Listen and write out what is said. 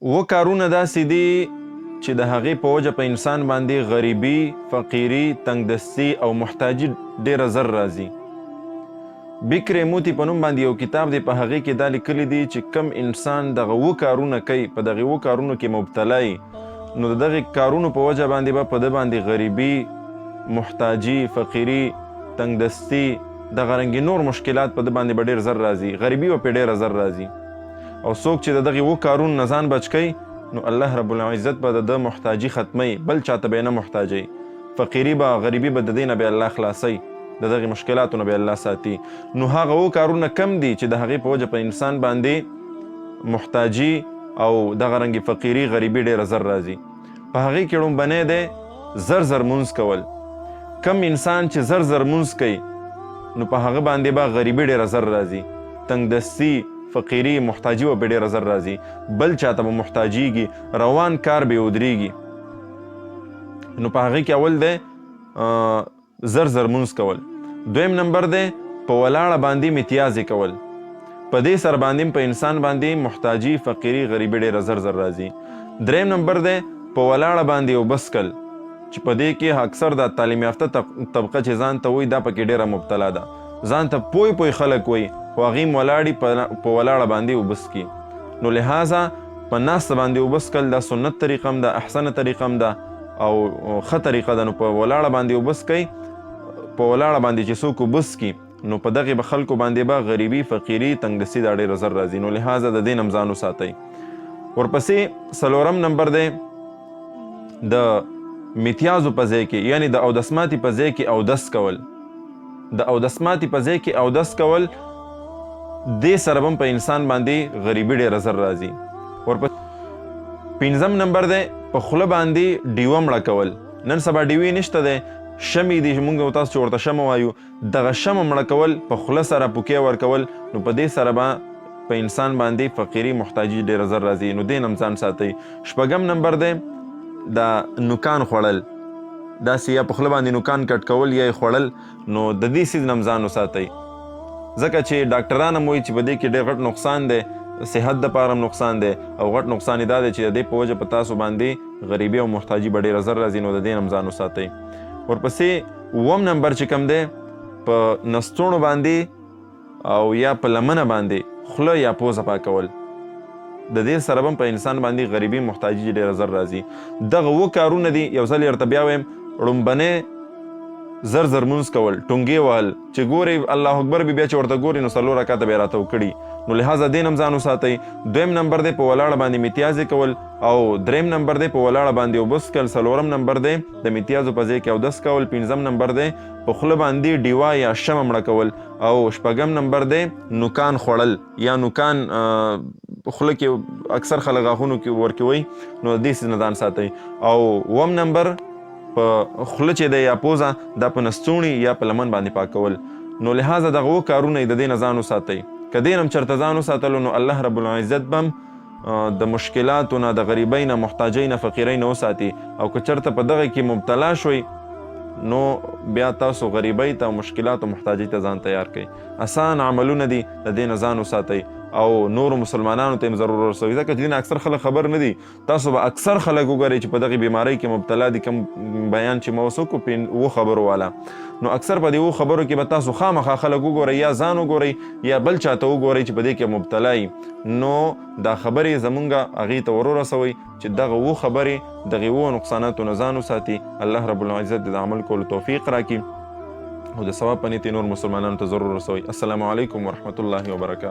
اوه کارونه داسې دي چې د هغې په وجه په انسان باندې غریبي، فقیري، تنګدستي او محتاجي ډېره زر راځي. بکر موتی په نوم باندې یو کتاب دی، په هغې کې دا لیکلي دي چې کم انسان دغه اوه کارونه کوي، په دغې اوه کارونو کې مبتلا وي، نو د دغې کارونو په وجه باندې به په ده باندې غریبي، محتاجي، فقیري، تنګدستي، دغه رنګې نور مشکلات په ده باندې به ډېر زر راځي، غریبي به پرې ډېره زر راځي. او څوک چې د دغې اوه کارونو نه ځان بچ کوي، نو الله رب العزت به د ده محتاجي ختموي، بل چاته به یې نه محتاجوي. فقیري به، غریبي به د دې نه به الله خلاصوي، د دغې مشکلاتو نه به الله ساتي. نو هغه اوه کارونه کم دي چې د هغې په وجه په انسان باندې محتاجي او دغه رنګې فقیري، غریبي ډېره زر راځي. په هغې کې لومبنی دی زر زر مونځ کول. کم انسان چې زر زر مونځ کوي، نو په هغه باندې به غریبي ډېره زر راځي، تنګدستي، فقیري، محتاجي به ډېره زر راځي، بل چاته به محتاجیږي، روان کار به ودرېږي. نو په هغې کې اول دی زر زر مونځ کول. دویم نمبر دی په ولاړه باندې متیازې کول. په دې سره باندې په انسان باندې محتاجي، فقیري، غریبي ډېره زر زر راځي. دریم نمبر دی په ولاړه باندې اوبه څښل، چې په دې کې اکثر د تعلیم یافته طبقه چې ځان ته وایي دا پکې ډېره مبتلا ده. ځان ته پوی خلک وایي، خو هغې هم ولاړې په ولاړه باندې اوبه څښي. نو لحاظه په ناسته باندې اوبه څښل دا سنت طریقه هم ده، احسنه طریقه هم ده او ښه طریقه ده. نو په ولاړه باندې اوبه څښئ، په ولاړه باندې چې څوک اوبه څښي، نو په دغې به خلکو باندې به غریبي، فقیري، تنګدستي دا ډېره زر راځي. نو لحاظه د دې نه هم ځان وساتئ. ورپسې څلورم نمبر دی د متیازو په ځای کې، یعنې د اودس ماتي په ځای کې اودس کول. د اودس ماتي په ځای کې اودس کول، دې سره هم په انسان باندې غریبي ډېره زر راځي. ورپسې پنځم نمبر دی په خوله باندې ډیوه مړه کول. نن سبا ډیوې نشته دی، شمې دي، موږ تاسو چې ورته شمه وایو، دغه شمه مړه کول، په خوله سره پوکې ورکول، نو په دې سره به په انسان باندې فقیري، محتاجي ډېره زر راځي. نو دې نه هم ځان ساتئ. شپږم نمبر دی د نوکان خوړل. داسې یا په خوله باندې نوکان کټ کول یا یې خوړل، نو د دې څیز نه هم ځان وساتئ. ځکه چې ډاکټران هم وایي چې په دې کې ډېر غټ نقصان دی، صحت دپاره هم نقصان دی، او غټ نقصان یې دا دی چې د دې په وجه په تاسو باندې غریبي او محتاجي به ډېره زر راځي. نو د دې نه هم ځان وساتئ. ورپسې اووم نمبر چې کوم دی په نستوڼو باندې او یا په لمنه باندې خوله یا پوزه پاکول. د دې سره هم په انسان باندې غریبي، محتاجي ډېره زر راځي. دغه اووه کارونه دي. یو ځل یې ورته بیا وایم، لومبنی زر زر مونځ کول، ټونګې وهل، چې ګورئ الله اکبر بیا چې ورته ګورئ نو څلور رکعته به یې راته وکړي. نو لحاظه دې نه هم ځان وساتئ. دویم نمبر دی په ولاړه باندې متیازې کول، او دریم نمبر دی په ولاړه باندې اوبه څښل. څلورم نمبر دی د متیازو په ځای کې اودس کول. پنځم نمبر دی په خوله باندې ډیوه یا شمه مړه کول. او شپږم نمبر دی نوکان خوړل، یا نوکان خوله کې اکثر خلک غاښونو کې ورکوي، نو د دې څیز نه ځان ساتئ. او اووم نمبر په خوله چې دی یا پوزه، دا په نستوڼي یا په لمن باندې پاکول. نو لحاظه دغه اوه کارونه د دې نه ځان وساتئ. که دې نه هم چېرته ځان وساتلو، نو الله رب العزت به هم د مشکلاتو نه، د غریبۍ نه، محتاجۍ نه، فقیرۍ نه وساتي. او که چېرته په دغه کې مبتلا شوئ، نو بیا تاسو غریبۍ ته، مشکلات او محتاجۍ ته ځان تیار کړئ. اسان عملونه دي، د دې نه ځان وساتئ. او نورو مسلمانانو ته هم ضرور ورسوئ، ځکه چې دین اکثر خلک خبر نه دي. تاسو به اکثر خلک وګورئ چې په دغې بیمارۍ کې مبتلا دي. کوم بیان چې ما اوس وکړو اووه خبرو والا، نو اکثر په دې اووه خبرو کې به تاسو خامخا خلک وګورئ، یا ځان وګورئ یا بل چاته وګورئ چې په دې کې مبتلا یي. نو دا خبرې زمونږ هغې ته ورورسوئ چې دغه اووه خبرې، دغې اووه نقصاناتو نه ځان وساتي. الله رب العزت د عمل کولو توفیق راکړي، او د ثواب په نیت نور مسلمانانو ته ضرور رسوئ. السلام علیکم ورحمة الله وبرکاته.